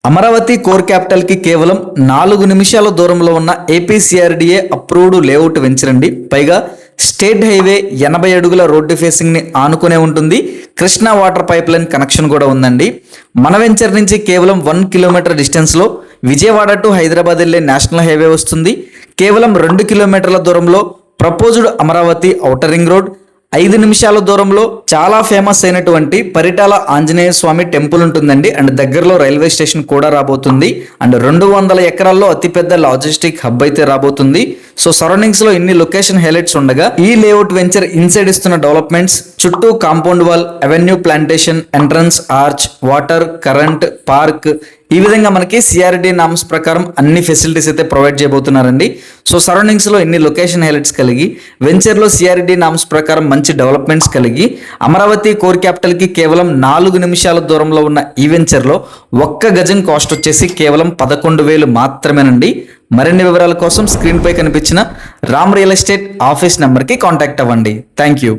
Amaravati core capital కి కేవలం 4 నిమిషాల దూరంలో ఉన్న ఏపీసీఆర్డీఏ అప్రూవ్డ్ లేఅవుట్ వెంచర్ అండి. పైగా స్టేట్ హైవే 80 అడుగుల రోడ్డు ఫేసింగ్ ని ఆనుకునే ఉంటుంది. Krishna water pipe line connection కూడా ఉందండి. మన వెంచర్ నుంచి కేవలం 1 కిలోమీటర్ డిస్టెన్స్ లో విజయవాడ టు హైదరాబాద్ వెళ్లే నేషనల్ హైవే వస్తుంది. కేవలం 2 కిలోమీటర్ల దూరంలో proposed Amaravati outer ring road, 5 నిమిషాల దూరంలో చాలా ఫేమస్ అయినటువంటి పరిటాల ఆంజనేయ స్వామి టెంపుల్ ఉంటుందండి. అండ్ దగ్గరలో రైల్వే స్టేషన్ కూడా రాబోతుంది. అండ్ 200 ఎకరాల్లో అతిపెద్ద లాజిస్టిక్ హబ్ అయితే రాబోతుంది. సో సరౌండింగ్స్ లో ఇన్ని లొకేషన్ హైలైట్స్ ఉండగా ఈ లేఅవుట్ వెంచర్ ఇన్సైడ్ ఇస్తున్న డెవలప్మెంట్స్ చుట్టూ compound wall, avenue plantation, entrance arch, water, current, park, ఈ విధంగా మనకి సిఆర్డి నామ్స్ ప్రకారం అన్ని ఫెసిలిటీస్ అయితే ప్రొవైడ్ చేయబోతున్నారండి. సో సరౌండింగ్స్ లో ఇన్ని లొకేషన్ హైలైట్స్ కలిగి వెంచర్ లో సిఆర్డి నామ్స్ ప్రకారం మంచి డెవలప్మెంట్స్ కలిగి అమరావతి కోర్ క్యాపిటల్ కి కేవలం 4 నిమిషాల దూరంలో ఉన్న ఈ వెంచర్ లో 1 గజం కాస్ట్ వచ్చేసి కేవలం 11,000 మాత్రమేనండి. మరిన్ని వివరాల కోసం స్క్రీన్ పై కనిపించిన Ram real estate office number కి కాంటాక్ట్ అవ్వండి. Thank you.